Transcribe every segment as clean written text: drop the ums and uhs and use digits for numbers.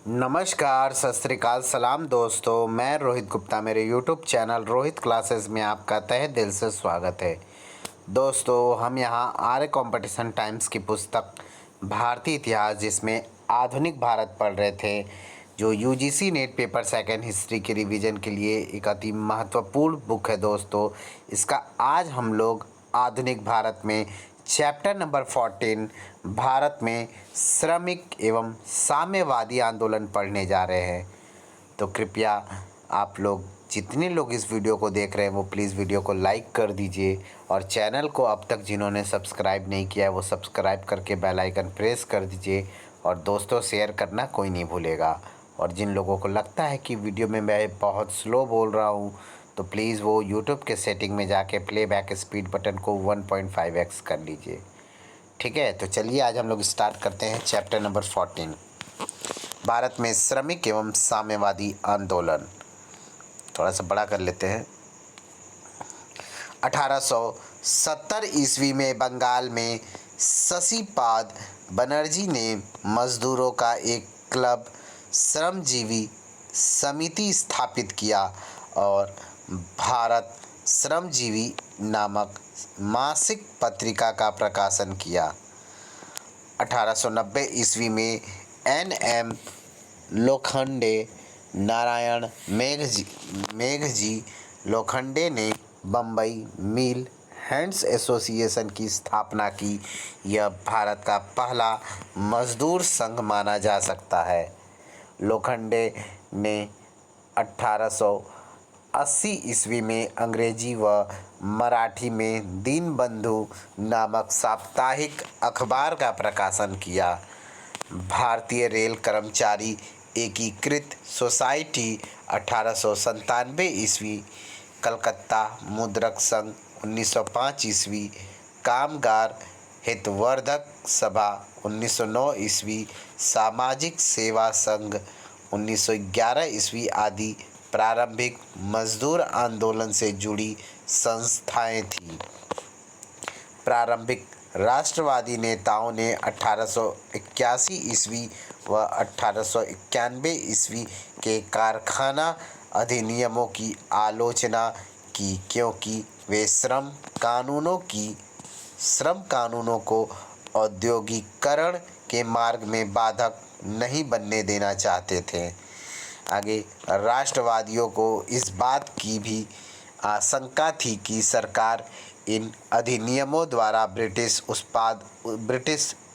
नमस्कार, सत श्री अकाल, सलाम दोस्तों। मैं रोहित गुप्ता, मेरे यूट्यूब चैनल रोहित क्लासेस में आपका तहे दिल से स्वागत है। दोस्तों, हम यहाँ आर्य कंपटीशन टाइम्स की पुस्तक भारतीय इतिहास, जिसमें आधुनिक भारत पढ़ रहे थे, जो UGC net paper second history के रिवीजन के लिए एक अति महत्वपूर्ण बुक है। दोस्तों, इसका आज हम लोग आधुनिक भारत में चैप्टर नंबर 14 भारत में श्रमिक एवं साम्यवादी आंदोलन पढ़ने जा रहे हैं। तो कृपया आप लोग जितने लोग इस वीडियो को देख रहे हैं वो प्लीज़ वीडियो को लाइक कर दीजिए, और चैनल को अब तक जिन्होंने सब्सक्राइब नहीं किया है वो सब्सक्राइब करके बेल आइकन प्रेस कर दीजिए, और दोस्तों शेयर करना कोई नहीं भूलेगा। और जिन लोगों को लगता है कि वीडियो में मैं बहुत स्लो बोल रहा हूँ तो प्लीज़ वो यूट्यूब के सेटिंग में जाके प्लेबैक स्पीड बटन को 1.5x कर लीजिए। ठीक है, तो चलिए आज हम लोग स्टार्ट करते हैं चैप्टर नंबर 14 भारत में श्रमिक एवं साम्यवादी आंदोलन। थोड़ा सा बड़ा कर लेते हैं। 1870 ईस्वी में बंगाल में शशिपाद बनर्जी ने मजदूरों का एक क्लब श्रमजीवी समिति स्थापित किया और भारत श्रमजीवी नामक मासिक पत्रिका का प्रकाशन किया। 1890 ईस्वी में एन.एम. लोखंडे, नारायण मेघजी लोखंडे ने बम्बई मिल हैंड्स एसोसिएशन की स्थापना की। यह भारत का पहला मजदूर संघ माना जा सकता है। लोखंडे ने 1880 ईस्वी में अंग्रेजी व मराठी में दीनबंधु नामक साप्ताहिक अखबार का प्रकाशन किया। भारतीय रेल कर्मचारी एकीकृत सोसाइटी 1897 ईस्वी, कलकत्ता मुद्रक संघ 1905 ईस्वी, कामगार हितवर्धक सभा 1909 ईस्वी, सामाजिक सेवा संघ 1911 ईस्वी आदि प्रारंभिक मजदूर आंदोलन से जुड़ी संस्थाएं थीं। प्रारंभिक राष्ट्रवादी नेताओं ने 1881 ईस्वी व 1891 ईस्वी के कारखाना अधिनियमों की आलोचना की, क्योंकि वे श्रम कानूनों को औद्योगिकरण के मार्ग में बाधक नहीं बनने देना चाहते थे। आगे, राष्ट्रवादियों को इस बात की भी आशंका थी कि सरकार इन अधिनियमों द्वारा ब्रिटिश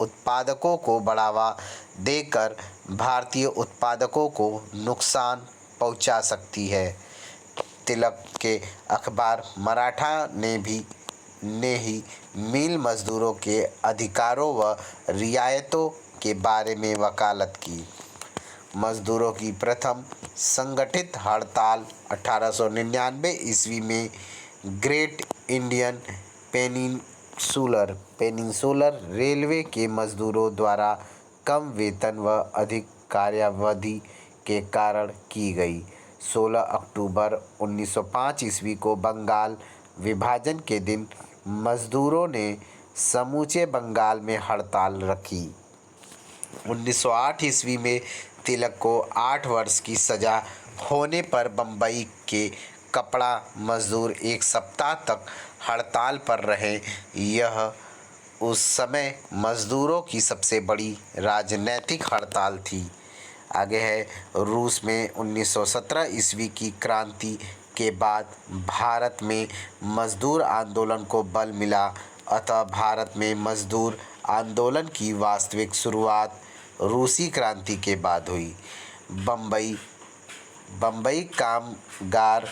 उत्पादकों को बढ़ावा देकर भारतीय उत्पादकों को नुकसान पहुंचा सकती है। तिलक के अखबार मराठा ने ही मिल मजदूरों के अधिकारों व रियायतों के बारे में वकालत की। मजदूरों की प्रथम संगठित हड़ताल 1899 ईस्वी में ग्रेट इंडियन पेनिनसुलर रेलवे के मजदूरों द्वारा कम वेतन व अधिक कार्यावधि के कारण की गई। 16 अक्टूबर 1905 ईस्वी को बंगाल विभाजन के दिन मजदूरों ने समूचे बंगाल में हड़ताल रखी। 1908 ईस्वी में तिलक को 8 वर्ष की सजा होने पर बम्बई के कपड़ा मजदूर एक सप्ताह तक हड़ताल पर रहे। यह उस समय मजदूरों की सबसे बड़ी राजनैतिक हड़ताल थी। आगे है, रूस में 1917 ईस्वी की क्रांति के बाद भारत में मजदूर आंदोलन को बल मिला, अतः भारत में मजदूर आंदोलन की वास्तविक शुरुआत रूसी क्रांति के बाद हुई। बम्बई कामगार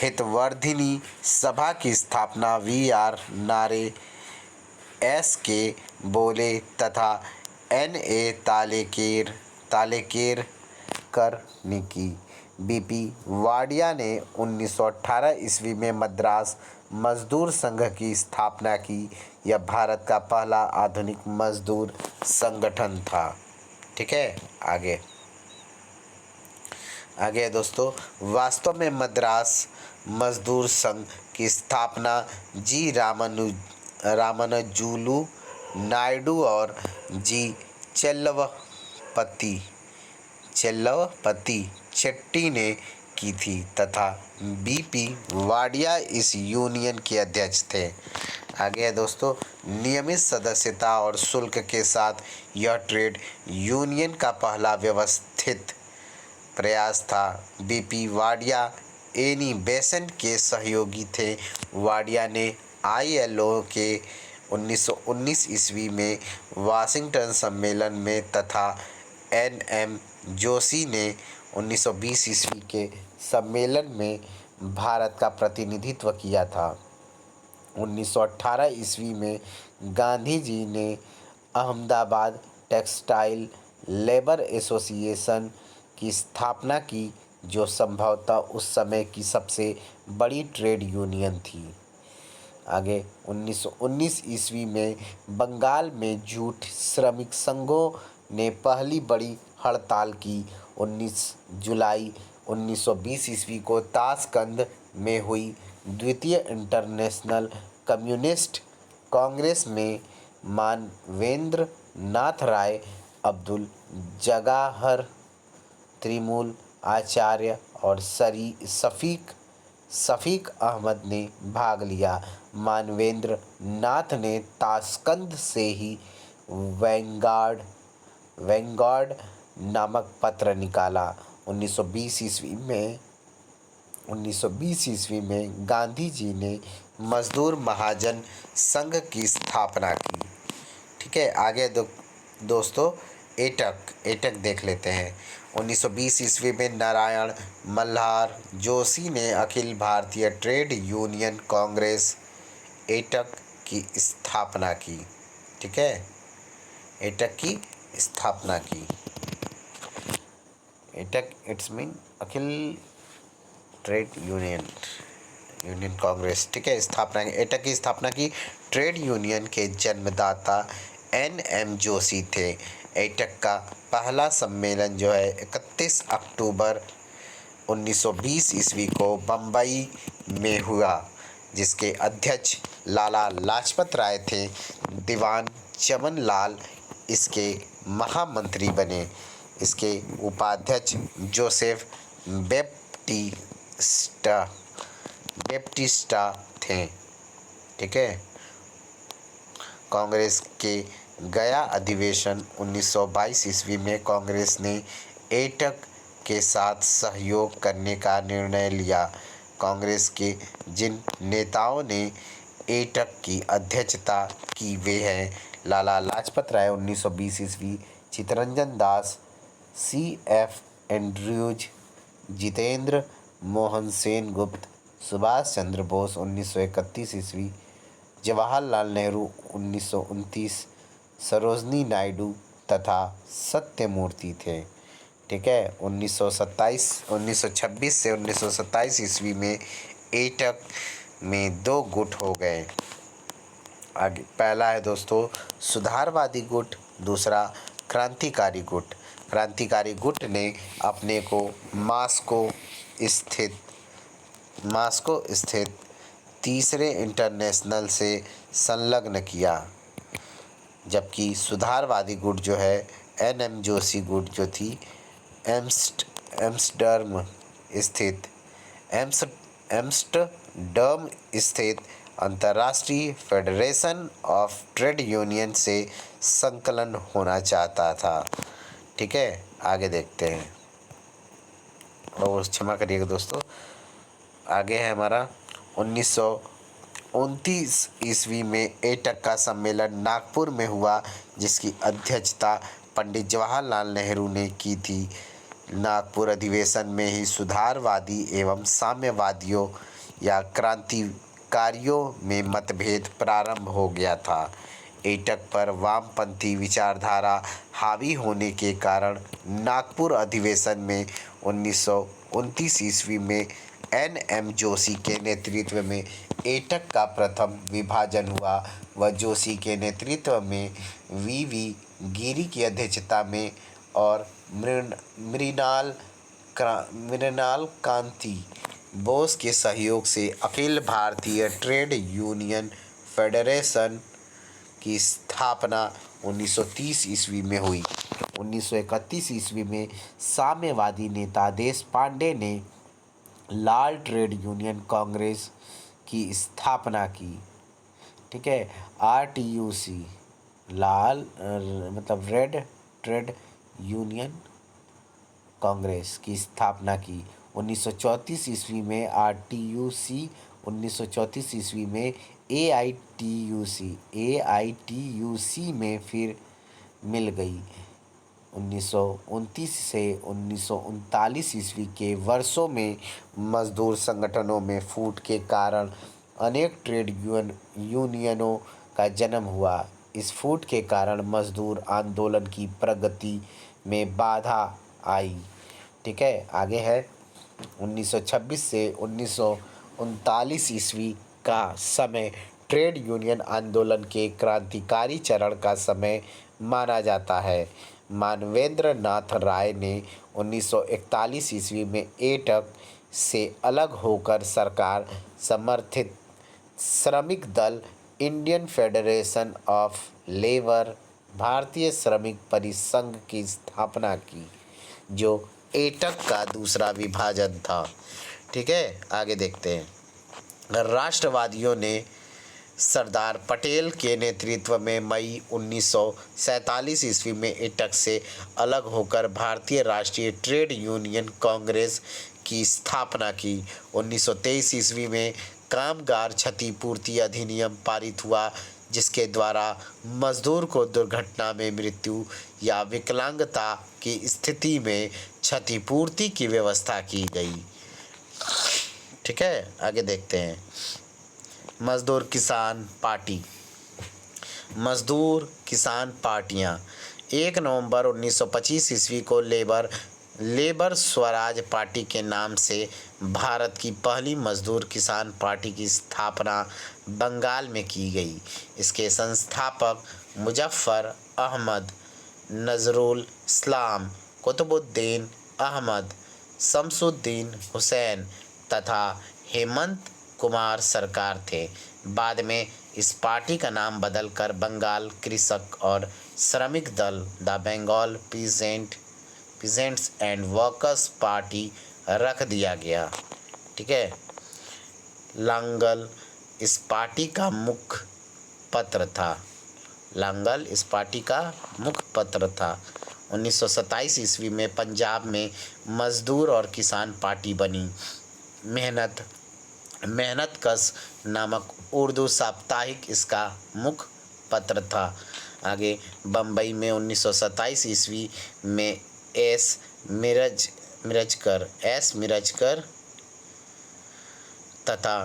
हितवर्धिनी सभा की स्थापना वी.आर. नारे, एस.के. बोले तथा एन.ए. तालेकेरकर ने की। बी.पी. वाडिया ने 1918 ईस्वी में मद्रास मजदूर संघ की स्थापना की। यह भारत का पहला आधुनिक मजदूर संगठन था। ठीक है, आगे दोस्तों, वास्तव में मद्रास मजदूर संघ की स्थापना जी. रामानुजुलु नायडू और जी. चेल्लपति चेट्टी ने की थी तथा बीपी वाडिया इस यूनियन के अध्यक्ष थे। आगे है दोस्तों, नियमित सदस्यता और शुल्क के साथ यह ट्रेड यूनियन का पहला व्यवस्थित प्रयास था। बीपी वाडिया एनी बेसेंट के सहयोगी थे। वाडिया ने आईएलओ के 1919 ईस्वी में वाशिंगटन सम्मेलन में तथा एनएम जोशी ने 1920 ईस्वी के सम्मेलन में भारत का प्रतिनिधित्व किया था। 1918 ईस्वी में गांधी जी ने अहमदाबाद टेक्सटाइल लेबर एसोसिएशन की स्थापना की, जो संभवतः उस समय की सबसे बड़ी ट्रेड यूनियन थी। आगे 1919 ईस्वी में बंगाल में जूट श्रमिक संघों ने पहली बड़ी हड़ताल की। 19 जुलाई 1920 ईस्वी को ताशकंद में हुई द्वितीय इंटरनेशनल कम्युनिस्ट कांग्रेस में मानवेंद्र नाथ राय, अब्दुल जगाहर, त्रिमूल आचार्य और शफीक अहमद ने भाग लिया। मानवेंद्र नाथ ने ताशकंद से ही वैंगार्ड नामक पत्र निकाला। 1920 ईस्वी में गांधी जी ने मजदूर महाजन संघ की स्थापना की। ठीक है, आगे दोस्तों एटक देख लेते हैं। 1920 ईस्वी में नारायण मल्हार जोशी ने अखिल भारतीय ट्रेड यूनियन कांग्रेस एटक की स्थापना की। ठीक है, एटक की स्थापना की। AITUC it's mean Akhil trade union Congress. ठीक है, एटक की स्थापना की। ट्रेड यूनियन के जन्मदाता एनएम जोशी थे। एटक का पहला सम्मेलन जो है 31 अक्टूबर 1920 ईस्वी को बम्बई में हुआ, जिसके अध्यक्ष लाला लाजपत राय थे। दीवान चमन लाल इसके महामंत्री बने। इसके उपाध्यक्ष जोसेफ बेप्टिस्टा थे। ठीक है, कांग्रेस के गया अधिवेशन 1922 ईस्वी में कांग्रेस ने एटक के साथ सहयोग करने का निर्णय लिया। कांग्रेस के जिन नेताओं ने एटक की अध्यक्षता की वे हैं लाला लाजपत राय 1920 ईस्वी, चित्तरंजन दास, CF एंड्रयूज, जितेंद्र मोहन सेनगुप्त, सुभाष चंद्र बोस 1931 ईस्वी, जवाहरलाल नेहरू 1929, सरोजनी नायडू तथा सत्यमूर्ति थे। ठीक है, 1926 से 1927 ईस्वी में एटक में 2 गुट हो गए। आगे पहला है दोस्तों सुधारवादी गुट, दूसरा क्रांतिकारी गुट। क्रांतिकारी गुट ने अपने को मास्को स्थित तीसरे इंटरनेशनल से संलग्न किया, जबकि सुधारवादी गुट जो है एनएम जोशी गुट जो थी एम्स्टर्डम स्थित अंतर्राष्ट्रीय फेडरेशन ऑफ ट्रेड यूनियन से संकलन होना चाहता था। ठीक है, आगे देखते हैं। और क्षमा करिएगा दोस्तों, आगे है हमारा 1929 ईस्वी में एटक का सम्मेलन नागपुर में हुआ, जिसकी अध्यक्षता पंडित जवाहरलाल नेहरू ने की थी। नागपुर अधिवेशन में ही सुधारवादी एवं साम्यवादियों या क्रांतिकारियों में मतभेद प्रारंभ हो गया था। एटक पर वामपंथी विचारधारा हावी होने के कारण नागपुर अधिवेशन में 1929 ईस्वी में एनएम जोशी के नेतृत्व में एटक का प्रथम विभाजन हुआ। वह जोशी के नेतृत्व में वीवी गिरी की अध्यक्षता में और मृणाल कांति बोस के सहयोग से Akhil Bharatiya trade union federation की स्थापना 1930 ईस्वी में हुई। 1931 ईस्वी में साम्यवादी नेता देश पांडे ने लाल ट्रेड यूनियन कांग्रेस की स्थापना की। ठीक है, RTUC, लाल मतलब रेड ट्रेड यूनियन कांग्रेस की स्थापना की। 1934 ईस्वी में RTUC, 1934 ईस्वी में AITUC में फिर मिल गई। 1929 से 1939 ईस्वी के वर्षों में मजदूर संगठनों में फूट के कारण अनेक ट्रेड यूनियनों का जन्म हुआ। इस फूट के कारण मजदूर आंदोलन की प्रगति में बाधा आई। ठीक है, आगे है 1926 से 1939 ईस्वी का समय ट्रेड यूनियन आंदोलन के क्रांतिकारी चरण का समय माना जाता है। मानवेंद्र नाथ राय ने 1941 ईस्वी में एटक से अलग होकर सरकार समर्थित श्रमिक दल इंडियन फेडरेशन ऑफ लेबर, भारतीय श्रमिक परिसंघ की स्थापना की, जो एटक का दूसरा विभाजन था। ठीक है, आगे देखते हैं। राष्ट्रवादियों ने सरदार पटेल के नेतृत्व में मई 1947 ईस्वी में एटक से अलग होकर भारतीय राष्ट्रीय ट्रेड यूनियन कांग्रेस की स्थापना की। 1923 ईस्वी में कामगार क्षतिपूर्ति अधिनियम पारित हुआ, जिसके द्वारा मजदूर को दुर्घटना में मृत्यु या विकलांगता की स्थिति में क्षतिपूर्ति की व्यवस्था की गई। ठीक है, आगे देखते हैं। मजदूर किसान पार्टी। मजदूर किसान पार्टियां 1 नवंबर 1925 ईस्वी को लेबर स्वराज पार्टी के नाम से भारत की पहली मजदूर किसान पार्टी की स्थापना बंगाल में की गई। इसके संस्थापक मुजफ्फर अहमद, नजरुल इस्लाम, कुतुबुद्दीन अहमद, शमसुद्दीन हुसैन तथा हेमंत कुमार सरकार थे। बाद में इस पार्टी का नाम बदलकर बंगाल कृषक और श्रमिक दल the Bengal peasants and workers party रख दिया गया। ठीक है, लांगल इस पार्टी का मुख्य पत्र था। लांगल इस पार्टी का मुख्य पत्र था। 1927 ईस्वी में पंजाब में मजदूर और किसान पार्टी बनी। मेहनतकश नामक उर्दू साप्ताहिक इसका मुख्य पत्र था। आगे बम्बई में 1927 ईस्वी में एस मिरजकर तथा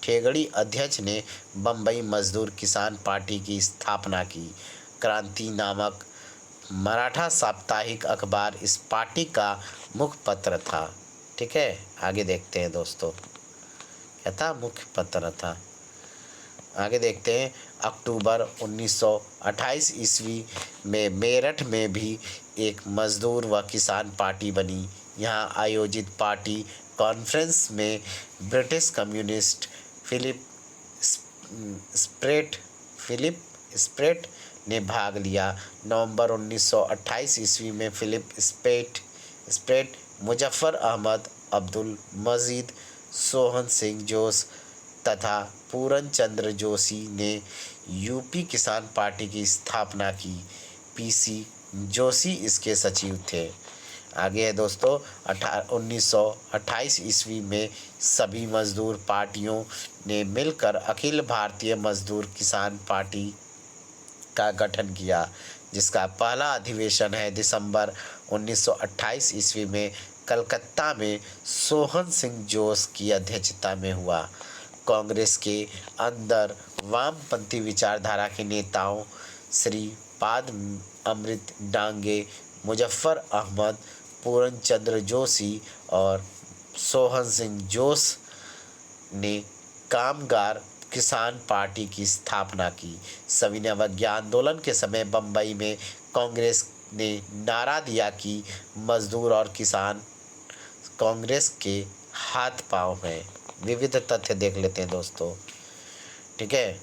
ठेगड़ी अध्यक्ष ने बम्बई मजदूर किसान पार्टी की स्थापना की। क्रांति नामक मराठा साप्ताहिक अखबार इस पार्टी का मुख्य पत्र था। ठीक है, आगे देखते हैं दोस्तों, क्या था? मुख्य पत्र था। आगे देखते हैं। अक्टूबर 1928 ईस्वी में मेरठ में भी एक मजदूर व किसान पार्टी बनी। यहाँ आयोजित पार्टी कॉन्फ्रेंस में ब्रिटिश कम्युनिस्ट फिलिप स्प्रेट ने भाग लिया। नवंबर 1928 ईस्वी में फिलिप स्प्रेट, मुजफ्फर अहमद, अब्दुल मजीद, सोहन सिंह जोश तथा पूरन चंद्र जोशी ने यूपी किसान पार्टी की स्थापना की। PC जोशी इसके सचिव थे। आगे है दोस्तों, 1928 ईस्वी में सभी मजदूर पार्टियों ने मिलकर अखिल भारतीय मजदूर किसान पार्टी का गठन किया, जिसका पहला अधिवेशन है दिसंबर 1928 ईस्वी में कलकत्ता में सोहन सिंह जोश की अध्यक्षता में हुआ। कांग्रेस के अंदर वामपंथी विचारधारा के नेताओं श्री पाद अमृत डांगे, मुजफ्फर अहमद, पूरन चंद्र जोशी और सोहन सिंह जोश ने कामगार किसान पार्टी की स्थापना की। सविनय अवज्ञा आंदोलन के समय बम्बई में कांग्रेस ने नारा दिया कि मजदूर और किसान कांग्रेस के हाथ पांव हैं। विविध तथ्य देख लेते हैं दोस्तों। ठीक है।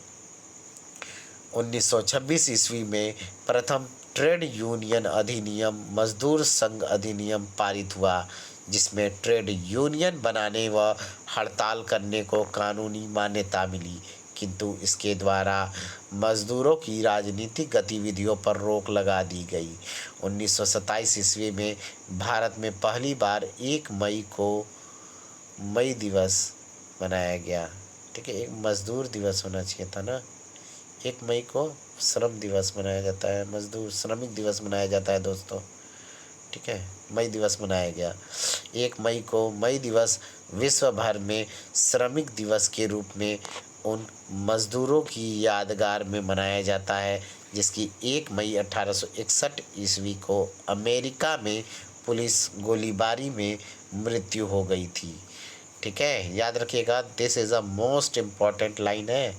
1926 ईस्वी में प्रथम ट्रेड यूनियन अधिनियम मजदूर संघ अधिनियम पारित हुआ, जिसमें ट्रेड यूनियन बनाने व हड़ताल करने को कानूनी मान्यता मिली, किंतु इसके द्वारा मजदूरों की राजनीतिक गतिविधियों पर रोक लगा दी गई। 1927 ईस्वी में भारत में पहली बार 1 मई को मई दिवस मनाया गया। ठीक है, एक मजदूर दिवस होना चाहिए था ना। 1 मई को श्रम दिवस मनाया जाता है, मजदूर श्रमिक दिवस मनाया जाता है दोस्तों। ठीक है, मई दिवस मनाया गया। 1 मई को मई दिवस विश्व भर में श्रमिक दिवस के रूप में उन मजदूरों की यादगार में मनाया जाता है जिसकी 1 मई 1861 ईस्वी को अमेरिका में पुलिस गोलीबारी में मृत्यु हो गई थी। ठीक है, याद रखिएगा, this is a most important line है।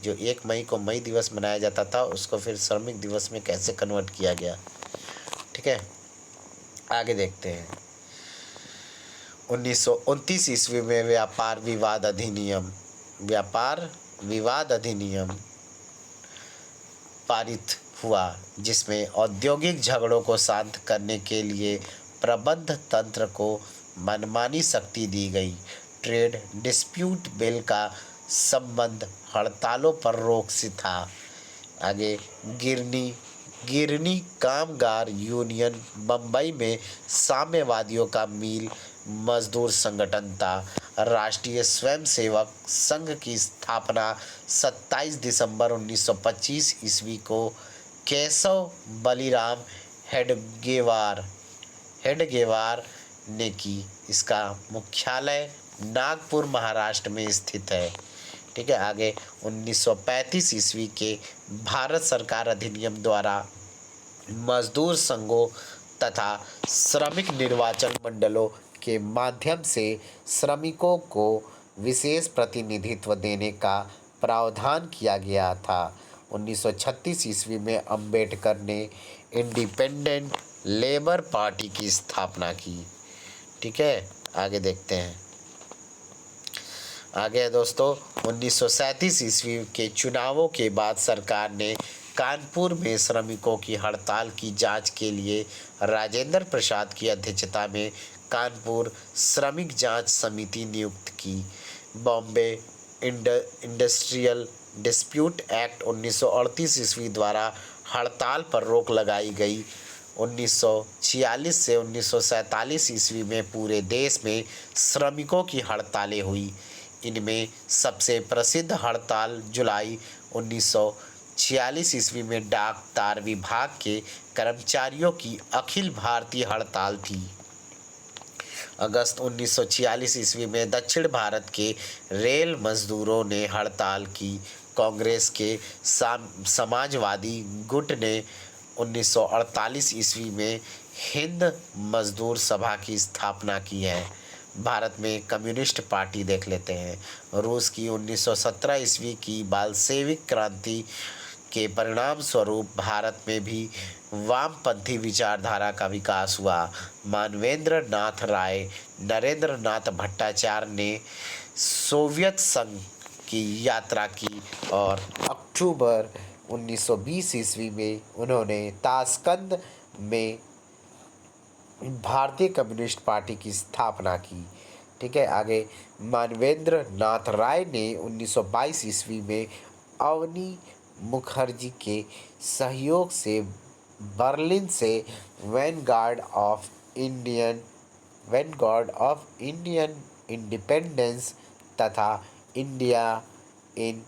जो 1 मई को मई दिवस मनाया जाता था उसको फिर श्रमिक दिवस में कैसे कन्वर्ट किया गया। ठीक है, आगे देखते हैं। 1929 ईस्वी में व्यापार विवाद अधिनियम पारित हुआ, जिसमें औद्योगिक झगड़ों को शांत करने के लिए प्रबंध तंत्र को मनमानी शक्ति दी गई। ट्रेड डिस्प्यूट बिल का संबंध हड़तालों पर रोक से था। आगे गिरनी कामगार यूनियन बम्बई में साम्यवादियों का मिल मजदूर संगठन था। राष्ट्रीय स्वयंसेवक संघ की स्थापना 27 दिसंबर 1925 ईस्वी को केशव बलिराम हेडगेवार ने की। इसका मुख्यालय नागपुर महाराष्ट्र में स्थित है। ठीक है, आगे 1935 ईस्वी के भारत सरकार अधिनियम द्वारा मजदूर संघों तथा श्रमिक निर्वाचन मंडलों के माध्यम से श्रमिकों को विशेष प्रतिनिधित्व देने का प्रावधान किया गया था। 1936 ईस्वी में अंबेडकर ने इंडिपेंडेंट लेबर पार्टी की स्थापना की। ठीक है, आगे देखते हैं। आगे है दोस्तों, 1937 ईस्वी के चुनावों के बाद सरकार ने कानपुर में श्रमिकों की हड़ताल की जांच के लिए राजेंद्र प्रसाद की अध्यक्षता में कानपुर श्रमिक जांच समिति नियुक्त की। बॉम्बे इंडस्ट्रियल डिस्प्यूट एक्ट 1938 ईस्वी द्वारा हड़ताल पर रोक लगाई गई। 1946 से 1947 ईस्वी में पूरे देश में श्रमिकों की हड़तालें हुई। इनमें सबसे प्रसिद्ध हड़ताल जुलाई 1946 ईस्वी में डाक तार विभाग के कर्मचारियों की अखिल भारतीय हड़ताल थी। अगस्त 1946 ईस्वी में दक्षिण भारत के रेल मजदूरों ने हड़ताल की। कांग्रेस के समाजवादी गुट ने 1948 ईस्वी में हिंद मजदूर सभा की स्थापना की है। भारत में कम्युनिस्ट पार्टी देख लेते हैं। रूस की 1917 ईस्वी की बाल्शेविक क्रांति के परिणाम स्वरूप भारत में भी वामपंथी विचारधारा का विकास हुआ। मानवेंद्र नाथ राय, नरेंद्र नाथ भट्टाचार्य ने सोवियत संघ की यात्रा की और अक्टूबर 1920 ईस्वी में उन्होंने ताशकंद में भारतीय कम्युनिस्ट पार्टी की स्थापना की। ठीक है, आगे मानवेंद्र नाथ राय ने 1922 ईस्वी में अवनी मुखर्जी के सहयोग से बर्लिन से वैनगार्ड ऑफ इंडियन इंडिपेंडेंस तथा इंडिया इन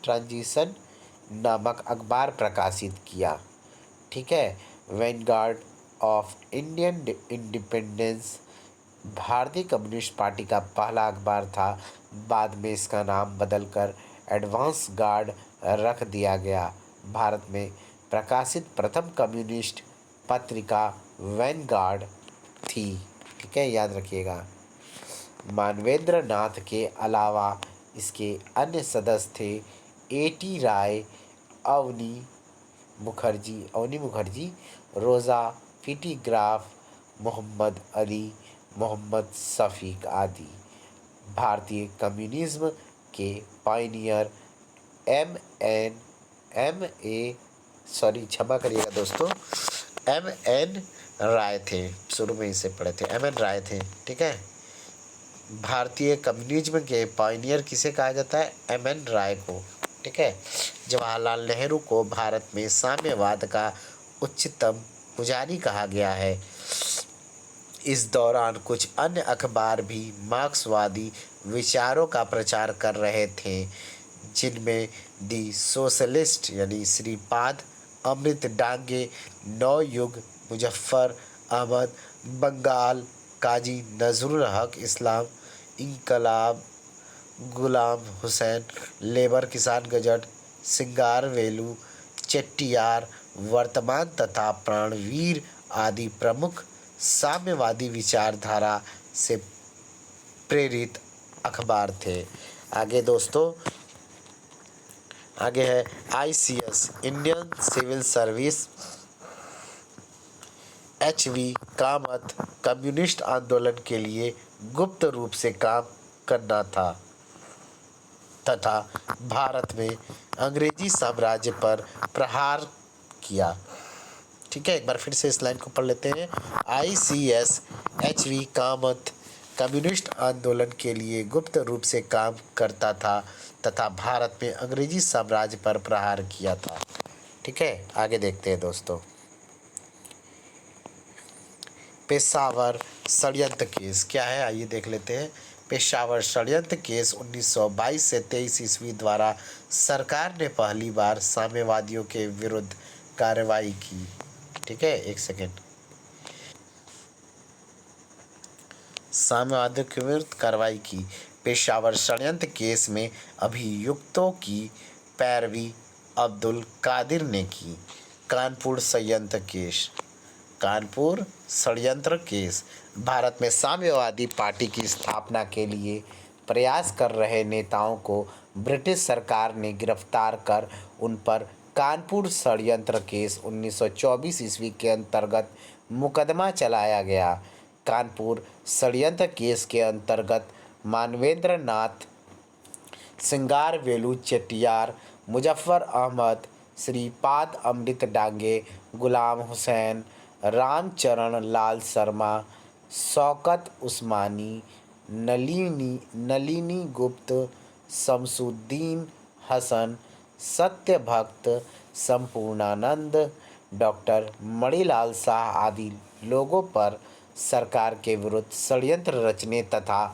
ट्रांजिशन नामक अखबार प्रकाशित किया। ठीक है, वैनगार्ड ऑफ इंडियन इंडिपेंडेंस भारतीय कम्युनिस्ट पार्टी का पहला अखबार था। बाद में इसका नाम बदलकर एडवांस गार्ड रख दिया गया। भारत में प्रकाशित प्रथम कम्युनिस्ट पत्रिका वैनगार्ड थी। ठीक है, याद रखिएगा। मानवेंद्र नाथ के अलावा इसके अन्य सदस्य थे A.T. राय, अवनी मुखर्जी, रोज़ा फिटी ग्राफ, मोहम्मद अली, मोहम्मद शफीक आदि। भारतीय कम्युनिज्म के pioneer M N M A sorry क्षमा करिएगा दोस्तों, एम एन राय थे। शुरू में इसे पढ़े थे, एम एन राय थे। ठीक है, भारतीय कम्युनिज्म के पायनियर किसे कहा जाता है? एम एन राय को। ठीक है, जवाहरलाल नेहरू को भारत में साम्यवाद का उच्चतम पुजारी कहा गया है। इस दौरान कुछ अन्य अखबार भी मार्क्सवादी विचारों का प्रचार कर रहे थे, जिनमें दी सोशलिस्ट यानी श्रीपाद अमृत डांगे, नवयुग, मुजफ्फर अहमद, बंगाल, काजी नजरुल हक, इस्लाम इंकलाब, गुलाम हुसैन, लेबर किसान गजट, सिंगारवेलु चेट्टियार, वर्तमान तथा प्राणवीर आदि प्रमुख साम्यवादी विचारधारा से प्रेरित अखबार थे। आगे दोस्तों, आगे है ICS Indian civil service. H V Kamath communist आंदोलन के लिए गुप्त रूप से काम करना था तथा भारत में अंग्रेजी साम्राज्य पर प्रहार किया। ठीक है, एक बार फिर से इस लाइन को पढ़ लेते हैं। आईसीएस एचवी कामत कम्युनिस्ट आंदोलन के लिए गुप्त रूप से काम करता था तथा भारत में अंग्रेजी साम्राज्य पर प्रहार किया था। ठीक है, आगे देखते हैं दोस्तों। पेशावर षड्यंत्र केस क्या है, आइए देख लेते हैं। पेशावर षड्यंत्र केस 1922 से 23 ईस्वी द्वारा सरकार ने पहली बार साम्यवादियों के विरुद्ध कार्रवाई की। ठीक है, एक सेकेंड। साम्यवादियों के विरुद्ध कार्रवाई की। पेशावर षड्यंत्र केस में अभियुक्तों की पैरवी अब्दुल कादिर ने की। कानपुर षड्यंत्र केस। कानपुर षड्यंत्र केस भारत में साम्यवादी पार्टी की स्थापना के लिए प्रयास कर रहे नेताओं को ब्रिटिश सरकार ने गिरफ्तार कर उन पर कानपुर षड्यंत्र केस 1924 ईस्वी के अंतर्गत मुकदमा चलाया गया। कानपुर षड्यंत्र केस के अंतर्गत मानवेंद्र नाथ, सिंगारवेलु चेट्टियार, मुजफ्फर अहमद, श्रीपाद अमृत डांगे, गुलाम हुसैन, रामचरण लाल शर्मा, शौकत उस्मानी, नलिनी गुप्त, शमसुद्दीन हसन, सत्यभक्त, संपूर्णानंद, डॉक्टर मणिलाल शाह आदि लोगों पर सरकार के विरुद्ध षड्यंत्र रचने तथा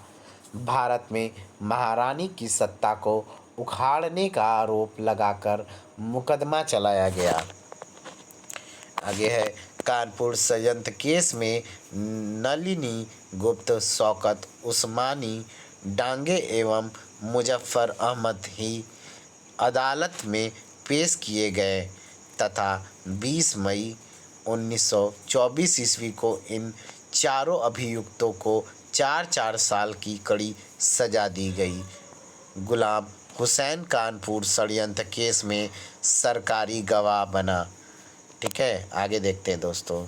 भारत में महारानी की सत्ता को उखाड़ने का आरोप लगाकर मुकदमा चलाया गया। आगे है कानपुर षड्यंत्र केस में नलिनी गुप्त, शौकत उस्मानी, डांगे एवं मुजफ्फर अहमद ही अदालत में पेश किए गए तथा 20 मई 1924 ईस्वी को इन चारों अभियुक्तों को 4-4 साल की कड़ी सजा दी गई। गुलाम हुसैन कानपुर षड्यंत्र केस में सरकारी गवाह बना। ठीक है, आगे देखते हैं दोस्तों।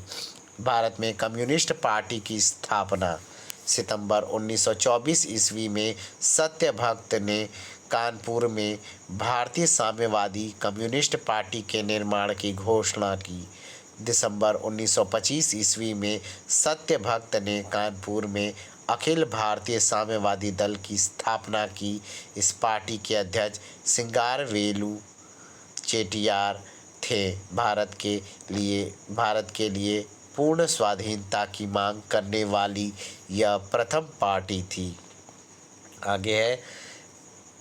भारत में कम्युनिस्ट पार्टी की स्थापना। सितंबर 1924 ईस्वी में सत्यभक्त ने कानपुर में भारतीय साम्यवादी कम्युनिस्ट पार्टी के निर्माण की घोषणा की। दिसंबर 1925 ईस्वी में सत्यभक्त ने कानपुर में अखिल भारतीय साम्यवादी दल की स्थापना की। इस पार्टी के अध्यक्ष सिंगारवेलु चेट्टियार थे। भारत के लिए पूर्ण स्वाधीनता की मांग करने वाली यह प्रथम पार्टी थी। आगे है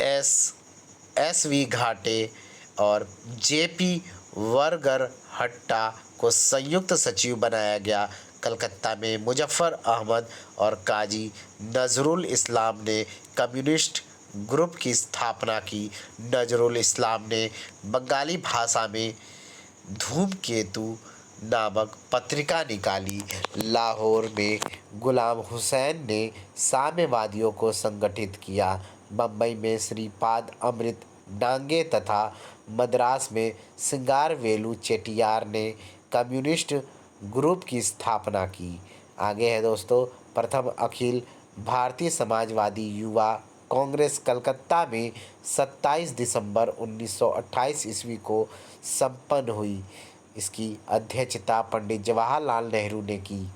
एस वी घाटे और जेपी वरगरहट्टा को संयुक्त सचिव बनाया गया। कलकत्ता में मुजफ्फर अहमद और काजी नजरुल इस्लाम ने कम्युनिस्ट ग्रुप की स्थापना की। नजरुल इस्लाम ने बंगाली भाषा में धूमकेतु नामक पत्रिका निकाली। लाहौर में गुलाम हुसैन ने साम्यवादियों को संगठित किया। बम्बई में श्रीपाद अमृत डांगे तथा मद्रास में सिंगारवेलु चेट्टियार ने कम्युनिस्ट ग्रुप की स्थापना की। आगे है दोस्तों प्रथम अखिल भारतीय समाजवादी युवा कांग्रेस कलकत्ता में 27 दिसंबर 1928 ईस्वी को संपन्न हुई। इसकी अध्यक्षता पंडित जवाहरलाल नेहरू ने की।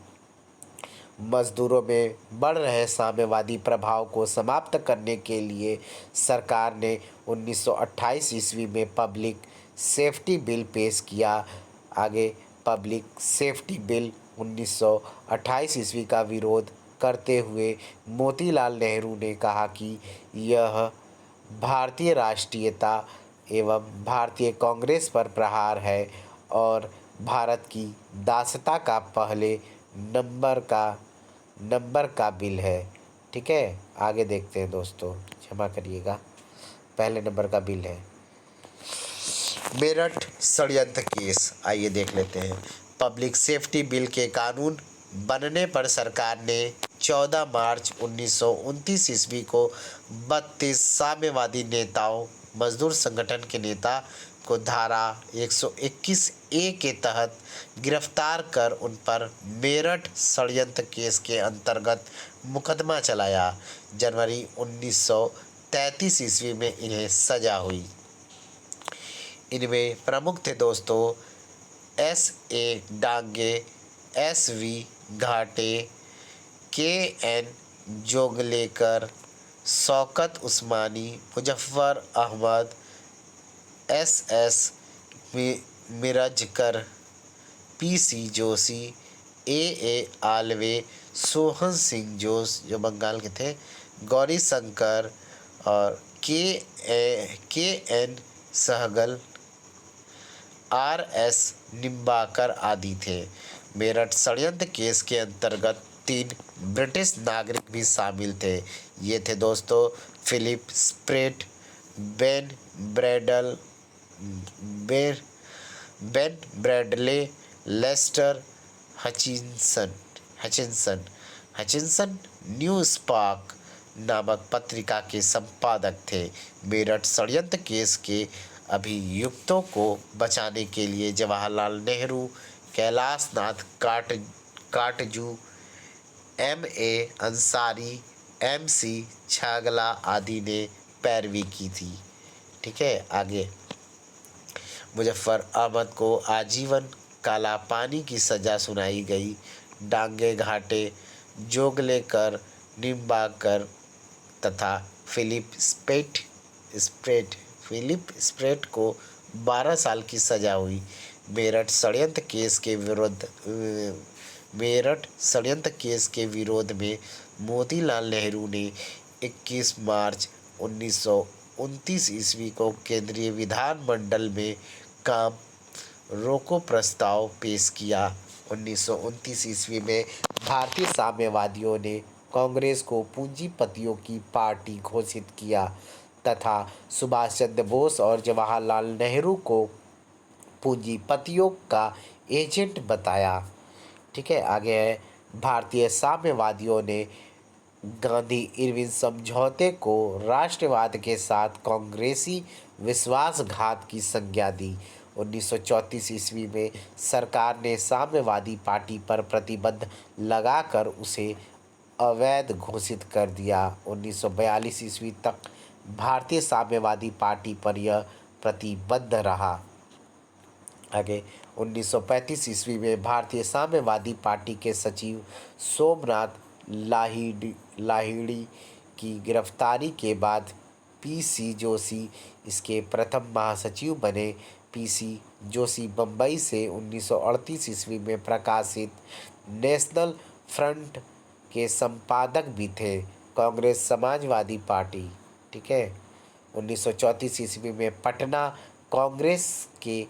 मजदूरों में बढ़ रहे साम्यवादी प्रभाव को समाप्त करने के लिए सरकार ने 1928 ईस्वी में पब्लिक सेफ्टी बिल पेश किया। आगे पब्लिक सेफ्टी बिल 1928 ईस्वी का विरोध करते हुए मोतीलाल नेहरू ने कहा कि यह भारतीय राष्ट्रीयता एवं भारतीय कांग्रेस पर प्रहार है और भारत की दासता का पहले नंबर का बिल है। ठीक है, आगे देखते हैं दोस्तों, क्षमा करिएगा, पहले नंबर का बिल है। मेरठ षड्यंत्र केस, आइए देख लेते हैं। पब्लिक सेफ्टी बिल के कानून बनने पर सरकार ने 14 मार्च 1929 ईस्वी को 32 साम्यवादी नेताओं, मजदूर संगठन के नेता को धारा 121 ए के तहत गिरफ्तार कर उन पर मेरठ षड्यंत्र केस के अंतर्गत मुकदमा चलाया। जनवरी 1933 ईस्वी में इन्हें सजा हुई। इनमें प्रमुख थे दोस्तों S.A. डांगे, S.V. घाटे, K.N. जोगलेकर, शौकत उस्मानी, Muzaffar Ahmad, S.S. Mirajkar, P.C. Joshi, A.A. आलवे, Sohan Singh जोश जो बंगाल के थे, गौरी शंकर और K.N. सहगल, R.S. निम्बाकर आदि थे। मेरठ षड्यंत्र केस के अंतर्गत 3 ब्रिटिश नागरिक भी शामिल थे। ये थे दोस्तों Philip Spratt, Ben Bradley, Lester Hutchinson New Spark नामक पत्रिका के संपादक थे। मेरठ षड्यंत्र केस के अभियुक्तों को बचाने के लिए जवाहरलाल नेहरू, कैलाश नाथ काटजू, M.A. अंसारी, M.C. छागला आदि ने पैरवी की थी। ठीक है, आगे मुजफ्फर अहमद को आजीवन काला पानी की सज़ा सुनाई गई। डांगे, घाटे, जोगलेकर, निम्बाकर तथा फिलिप स्प्रेट को 12 साल की सज़ा हुई। मेरठ षड्यंत्र केस के विरोध में मोतीलाल नेहरू ने 21 मार्च 1929 ईस्वी को केंद्रीय विधानमंडल में काम रोको प्रस्ताव पेश किया। 1929 ईस्वी में भारतीय साम्यवादियों ने कांग्रेस को पूंजीपतियों की पार्टी घोषित किया तथा सुभाष चंद्र बोस और जवाहरलाल नेहरू को पूंजीपतियों का एजेंट बताया। ठीक है, आगे है भारतीय साम्यवादियों ने गांधी इरविन समझौते को राष्ट्रवाद के साथ कांग्रेसी विश्वासघात की संज्ञा दी। 1934 ईस्वी में सरकार ने साम्यवादी पार्टी पर प्रतिबंध लगाकर उसे अवैध घोषित कर दिया। 1942 ईस्वी तक भारतीय साम्यवादी पार्टी पर यह प्रतिबंध रहा। आगे 1935 ईस्वी में भारतीय साम्यवादी पार्टी के सचिव सोमनाथ लाहिड़ी की गिरफ्तारी के बाद P.C. जोशी इसके प्रथम महासचिव बने। P.C. जोशी बम्बई से 1938 ईस्वी में प्रकाशित नेशनल फ्रंट के संपादक भी थे। कांग्रेस समाजवादी पार्टी, ठीक है, 1934 ईस्वी में पटना कांग्रेस के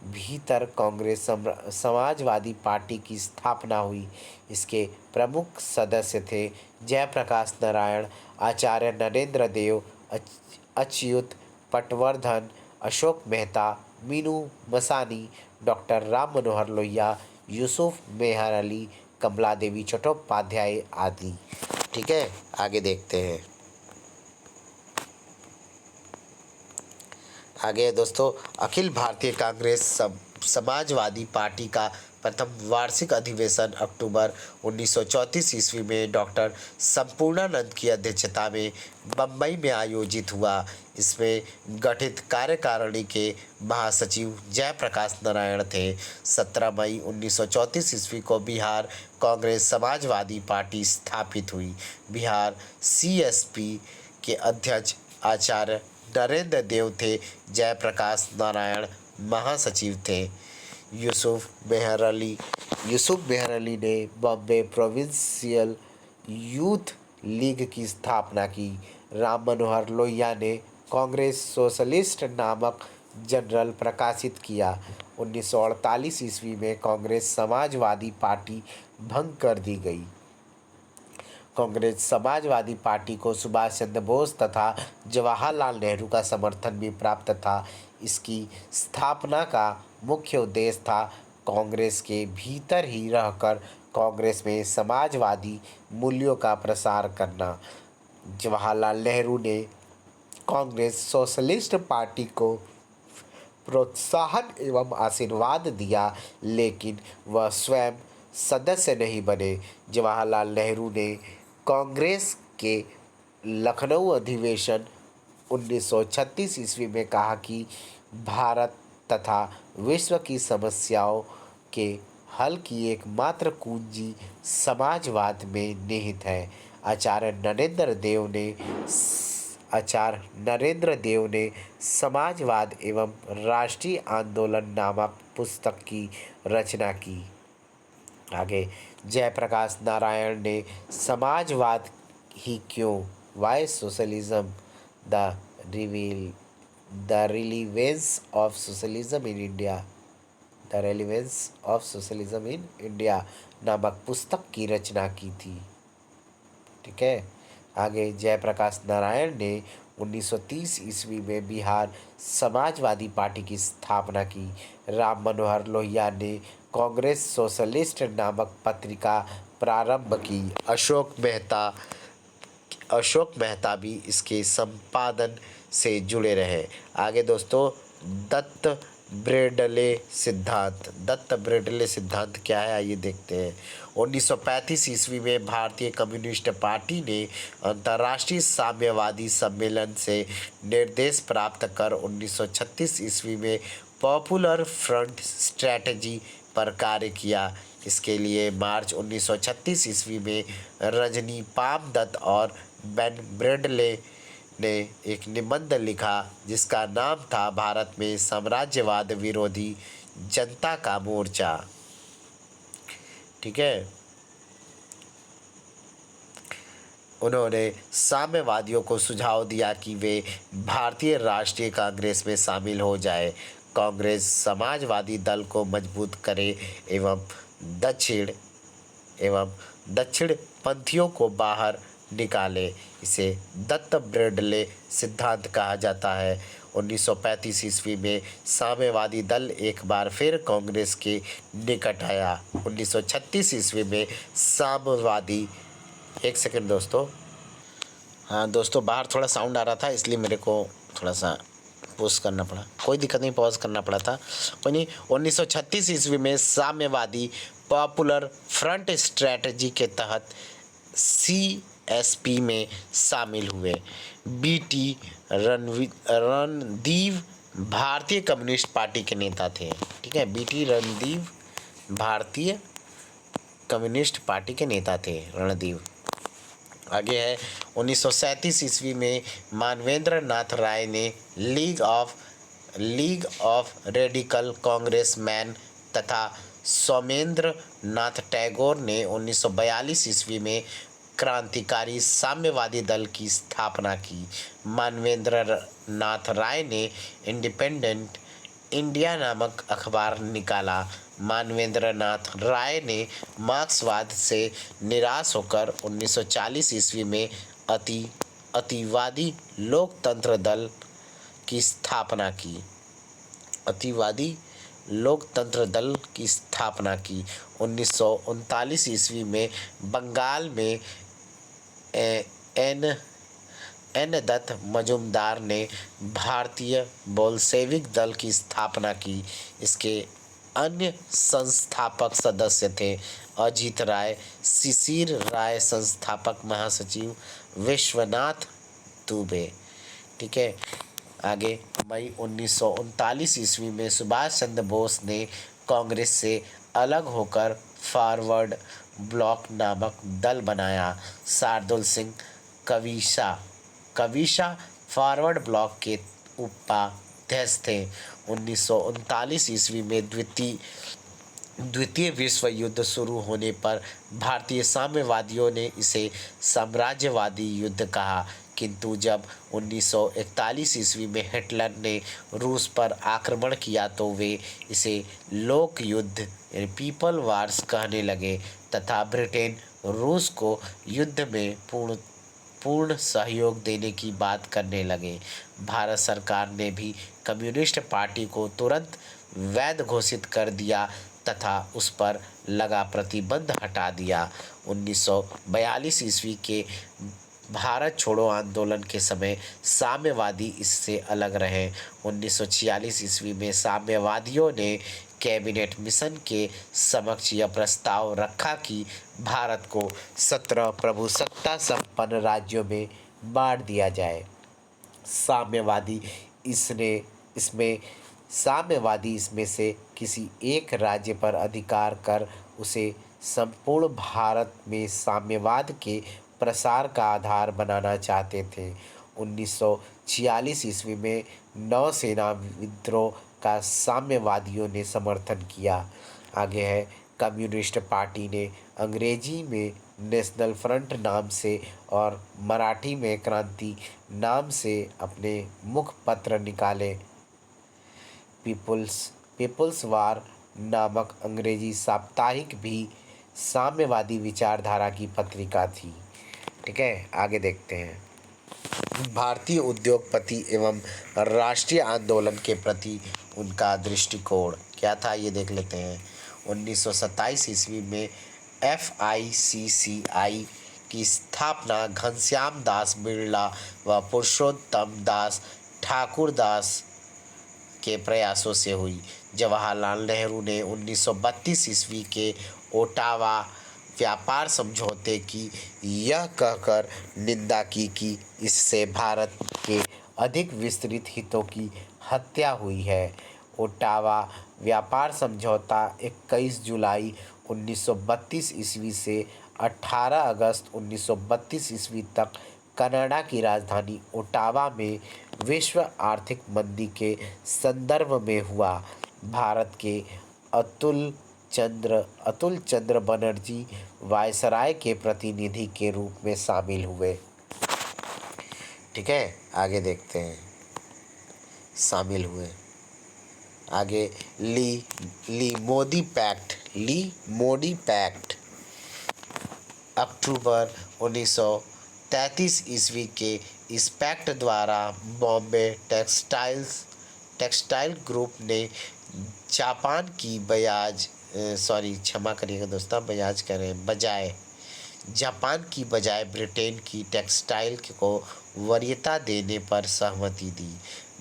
भीतर कांग्रेस समाजवादी पार्टी की स्थापना हुई। इसके प्रमुख सदस्य थे जयप्रकाश नारायण, आचार्य नरेंद्र देव, अच्युत पटवर्धन, अशोक मेहता, मीनू मसानी, डॉक्टर राम मनोहर लोहिया, यूसुफ मेहर अली, कमला देवी चट्टोपाध्याय आदि। ठीक है, आगे देखते हैं। आगे दोस्तों, अखिल भारतीय कांग्रेस समाजवादी पार्टी का प्रथम वार्षिक अधिवेशन अक्टूबर 1934 ईस्वी में डॉक्टर संपूर्णानंद की अध्यक्षता में बम्बई में आयोजित हुआ। इसमें गठित कार्यकारिणी के महासचिव जयप्रकाश नारायण थे। 17 मई 1934 ईस्वी को बिहार कांग्रेस समाजवादी पार्टी स्थापित हुई। बिहार सीएसपी के अध्यक्ष आचार्य नरेंद्र देव थे। जयप्रकाश नारायण महासचिव थे। यूसुफ मेहर अली ने बॉम्बे प्रोविंशियल यूथ लीग की स्थापना की। राम मनोहर लोहिया ने कांग्रेस सोशलिस्ट नामक जर्नल प्रकाशित किया। 1948 ईस्वी में कांग्रेस समाजवादी पार्टी भंग कर दी गई। कांग्रेस समाजवादी पार्टी को सुभाष चंद्र बोस तथा जवाहरलाल नेहरू का समर्थन भी प्राप्त था। इसकी स्थापना का मुख्य उद्देश्य था कांग्रेस के भीतर ही रहकर कांग्रेस में समाजवादी मूल्यों का प्रसार करना। जवाहरलाल नेहरू ने कांग्रेस सोशलिस्ट पार्टी को प्रोत्साहन एवं आशीर्वाद दिया, लेकिन वह स्वयं सदस्य नहीं बने। जवाहरलाल नेहरू ने कांग्रेस के लखनऊ अधिवेशन 1936 ईस्वी में कहा कि भारत तथा विश्व की समस्याओं के हल की एकमात्र कुंजी समाजवाद में निहित है। आचार्य नरेंद्र देव ने समाजवाद एवं राष्ट्रीय आंदोलन नामक पुस्तक की रचना की। आगे जयप्रकाश नारायण ने समाजवाद ही क्यों, why socialism, the relevance of socialism in India नामक पुस्तक की रचना की थी। ठीक है। आगे जयप्रकाश नारायण ने 1930 ईस्वी में बिहार समाजवादी पार्टी की स्थापना की। राम मनोहर लोहिया ने कांग्रेस सोशलिस्ट नामक पत्रिका प्रारंभ की। अशोक मेहता भी इसके संपादन से जुड़े रहे। आगे दोस्तों दत्त ब्रेडले सिद्धांत क्या है, आइए देखते हैं। 1935 ईस्वी में भारतीय कम्युनिस्ट पार्टी ने अंतर्राष्ट्रीय साम्यवादी सम्मेलन से निर्देश प्राप्त कर 1936 ईस्वी में पॉपुलर फ्रंट स्ट्रैटेजी पर कार्य किया। इसके लिए मार्च 1936 ईस्वी में रजनी पाम दत्त और बेन ब्रेडले ने एक निबंध लिखा जिसका नाम था भारत में साम्राज्यवाद विरोधी जनता का मोर्चा। ठीक है। उन्होंने साम्यवादियों को सुझाव दिया कि वे भारतीय राष्ट्रीय कांग्रेस में शामिल हो जाए, कांग्रेस समाजवादी दल को मजबूत करे एवं दक्षिण पंथियों को बाहर निकाले। इसे दत्त ब्रेडले सिद्धांत कहा जाता है। 1935 ईस्वी में साम्यवादी दल एक बार फिर कांग्रेस के निकट आया। 1936 ईस्वी में साम्यवादी, एक सेकंड दोस्तों, हाँ दोस्तों बाहर थोड़ा साउंड आ रहा था इसलिए मेरे को थोड़ा सा पॉज करना पड़ा। कोई दिक्कत नहीं, पॉज करना पड़ा था, कोई नहीं। 1936 ईस्वी में साम्यवादी पॉपुलर फ्रंट स्ट्रैटेजी के तहत CSP में शामिल हुए। BT रणदीव भारतीय कम्युनिस्ट पार्टी के नेता थे। ठीक है, BT रणदीव भारतीय कम्युनिस्ट पार्टी के नेता थे, रणदीव। आगे है 1937 ईस्वी में मानवेंद्र नाथ राय ने लीग ऑफ रेडिकल कांग्रेसमैन तथा सोमेंद्र नाथ टैगोर ने 1942 ईस्वी में क्रांतिकारी साम्यवादी दल की स्थापना की। मानवेंद्र नाथ राय ने इंडिपेंडेंट इंडिया नामक अखबार निकाला। मानवेंद्र नाथ राय ने मार्क्सवाद से निराश होकर 1940 ईस्वी में अतिवादी लोकतंत्र दल की स्थापना की। अतिवादी लोकतंत्र दल की स्थापना की। 1939 ईस्वी में बंगाल में एन दत्त मजुमदार ने भारतीय बोल्शेविक दल की स्थापना की। इसके अन्य संस्थापक सदस्य थे अजीत राय, शिशिर राय संस्थापक महासचिव, विश्वनाथ दुबे। ठीक है। आगे मई 1939 ईस्वी में सुभाष चंद्र बोस ने कांग्रेस से अलग होकर फॉरवर्ड ब्लॉक नामक दल बनाया। शार्दुल सिंह कविशा कविशा फॉरवर्ड ब्लॉक के उपाध्यक्ष थे। 1939 ईस्वी में द्वितीय विश्व युद्ध शुरू होने पर भारतीय साम्यवादियों ने इसे साम्राज्यवादी युद्ध कहा, किंतु जब 1941 ईस्वी में हिटलर ने रूस पर आक्रमण किया तो वे इसे लोक युद्ध पीपल वार्स कहने लगे तथा ब्रिटेन रूस को युद्ध में पूर्ण सहयोग देने की बात करने लगे। भारत सरकार ने भी कम्युनिस्ट पार्टी को तुरंत वैध घोषित कर दिया तथा उस पर लगा प्रतिबंध हटा दिया। 1942 ईस्वी के भारत छोड़ो आंदोलन के समय साम्यवादी इससे अलग रहे। 1946 ईस्वी में साम्यवादियों ने कैबिनेट मिशन के समक्ष यह प्रस्ताव रखा कि भारत को 17 प्रभुसत्ता संपन्न राज्यों में बांट दिया जाए। साम्यवादी इसमें से किसी एक राज्य पर अधिकार कर उसे संपूर्ण भारत में साम्यवाद के प्रसार का आधार बनाना चाहते थे। 1946 ईस्वी में नौसेना विद्रोह का साम्यवादियों ने समर्थन किया। आगे है कम्युनिस्ट पार्टी ने अंग्रेजी में नेशनल फ्रंट नाम से और मराठी में क्रांति नाम से अपने मुखपत्र निकाले। पीपुल्स वार नामक अंग्रेजी साप्ताहिक भी साम्यवादी विचारधारा की पत्रिका थी। ठीक है, आगे देखते हैं। भारतीय उद्योगपति एवं राष्ट्रीय आंदोलन के प्रति उनका दृष्टिकोण क्या था, ये देख लेते हैं। 1927 ईस्वी में FICCI की स्थापना घनश्याम दास बिरला व पुरुषोत्तम दास ठाकुरदास के प्रयासों से हुई। जवाहरलाल नेहरू ने 1932 ईस्वी के ओटावा व्यापार समझौते की यह कहकर निंदा की कि इससे भारत के अधिक विस्तृत हितों की हत्या हुई है। ओटावा व्यापार समझौता 21 जुलाई 1932 ईस्वी से 18 अगस्त 1932 ईस्वी तक कनाडा की राजधानी ओटावा में विश्व आर्थिक मंदी के संदर्भ में हुआ। भारत के अतुल चंद्र बनर्जी वायसराय के प्रतिनिधि के रूप में शामिल हुए। ठीक है, आगे देखते हैं। शामिल हुए आगे ली मोदी पैक्ट अक्टूबर 1933 ईस्वी के इस पैक्ट द्वारा बॉम्बे टेक्सटाइल ग्रुप ने जापान की जापान की बजाय ब्रिटेन की टेक्सटाइल को वरीयता देने पर सहमति दी।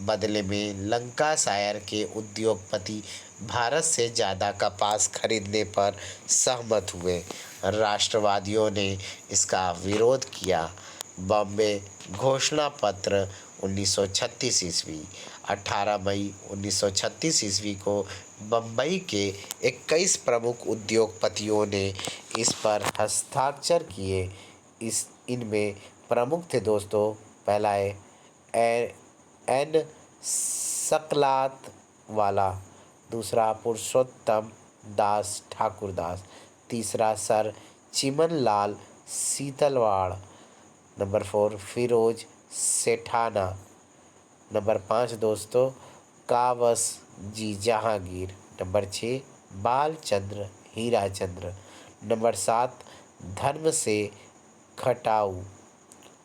बदले में लंकाशायर के उद्योगपति भारत से ज़्यादा कपास खरीदने पर सहमत हुए। राष्ट्रवादियों ने इसका विरोध किया। बॉम्बे घोषणा पत्र 1936 ईस्वी 18 मई 1936 ईस्वी को बम्बई के 21 प्रमुख उद्योगपतियों ने इस पर हस्ताक्षर किए। इनमें प्रमुख थे दोस्तों, पहला है एन सकलातवाला, दूसरा पुरुषोत्तम दास ठाकुरदास, तीसरा sir Chimanlal Setalvad, number 4 Firoz Sethna, number 5 दोस्तों कावस जी जहांगीर, नंबर 6 बालचंद्र हीराचंद्र, नंबर 7 धर्म से खटाऊ,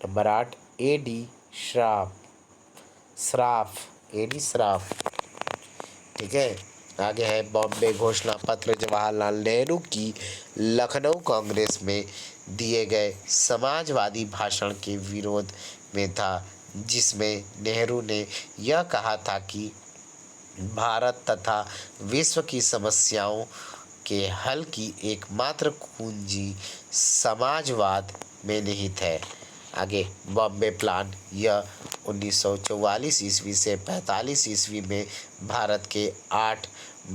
नंबर 8 एडी श्राफ। ठीक है, आगे है बॉम्बे घोषणा पत्र जवाहरलाल नेहरू की लखनऊ कांग्रेस में दिए गए समाजवादी भाषण के विरोध में था, जिसमें नेहरू ने यह कहा था कि भारत तथा विश्व की समस्याओं के हल की एकमात्र कुंजी समाजवाद में निहित है। आगे बॉम्बे प्लान, यह 1944 ईस्वी से 45 ईस्वी में भारत के 8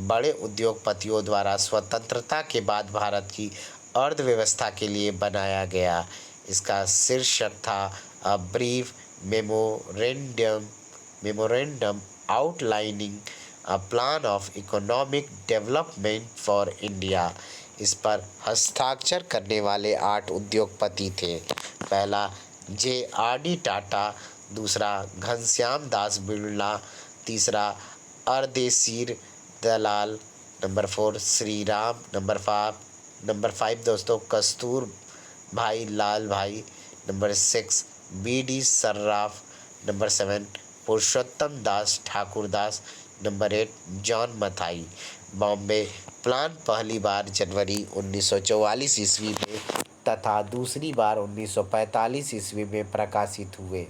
बड़े उद्योगपतियों द्वारा स्वतंत्रता के बाद भारत की अर्थव्यवस्था के लिए बनाया गया। इसका शीर्षक था a brief memorandum outlining a plan of economic development for India. इस पर हस्ताक्षर करने वाले 8 उद्योगपति थे। पहला J.R.D. टाटा, दूसरा घनश्याम दास बिरला, तीसरा अर्देशीर दलाल, नंबर 4 श्री राम, नंबर 5 दोस्तों Kastur Bhai Lal Bhai, number 6 B.D. Shroff, number 7 Purushottam Das Thakurdas, number 8 John Mathai. Bombay plan पहली बार जनवरी 1944 ईस्वी में तथा दूसरी बार 1945 ईस्वी में प्रकाशित हुए।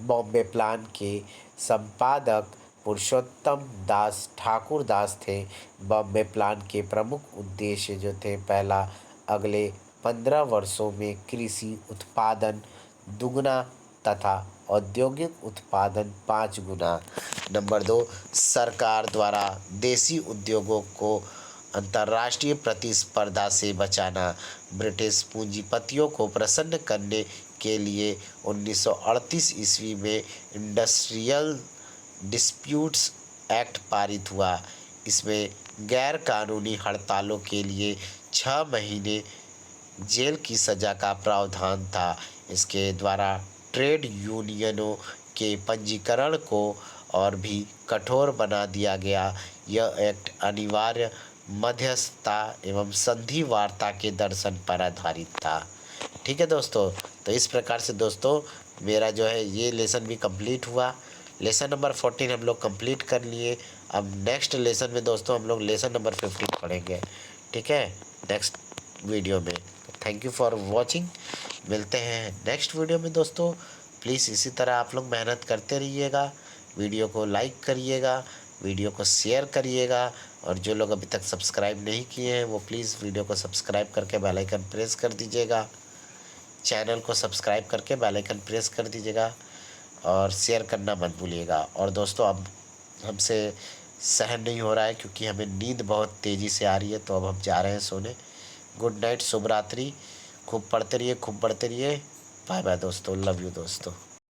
बॉम्बे प्लान के संपादक पुरुषोत्तम दास ठाकुरदास थे। बॉम्बे प्लान के प्रमुख उद्देश्य जो थे, पहला, अगले 15 वर्षों में कृषि उत्पादन दुगना तथा औद्योगिक उत्पादन 5 गुना। नंबर 2, सरकार द्वारा देसी उद्योगों को अंतर्राष्ट्रीय प्रतिस्पर्धा से बचाना। ब्रिटिश पूंजीपतियों को प्रसन्न करने के लिए 1938 ईस्वी में इंडस्ट्रियल डिस्प्यूट्स एक्ट पारित हुआ। इसमें गैर कानूनी हड़तालों के लिए 6 महीने जेल की सज़ा का प्रावधान था। इसके द्वारा ट्रेड यूनियनों के पंजीकरण को और भी कठोर बना दिया गया। यह एक्ट अनिवार्य मध्यस्थता एवं संधि वार्ता के दर्शन पर आधारित था। ठीक है दोस्तों, तो इस प्रकार से दोस्तों मेरा जो है ये लेसन भी कंप्लीट हुआ। लेसन नंबर 14 हम लोग कंप्लीट कर लिए। अब नेक्स्ट लेसन में दोस्तों हम लोग लेसन नंबर 15 पढ़ेंगे। ठीक है, नेक्स्ट वीडियो में। Thank you for watching. मिलते हैं नेक्स्ट वीडियो में दोस्तों। प्लीज़ इसी तरह आप लोग मेहनत करते रहिएगा। वीडियो को लाइक करिएगा, वीडियो को शेयर करिएगा, और जो लोग अभी तक सब्सक्राइब नहीं किए हैं वो प्लीज़ वीडियो को सब्सक्राइब करके बेल आइकन प्रेस कर दीजिएगा। चैनल को सब्सक्राइब करके बेल आइकन प्रेस कर दीजिएगा और शेयर करना मत भूलिएगा। और दोस्तों अब हमसे सहन नहीं हो रहा है क्योंकि हमें नींद बहुत तेज़ी से आ रही है, तो अब हम जा रहे हैं सोने। गुड नाइट, शुभ रात्रि। खूब पढ़ते रहिए, खूब पढ़ते रहिए। बाय बाय दोस्तों, लव यू दोस्तों।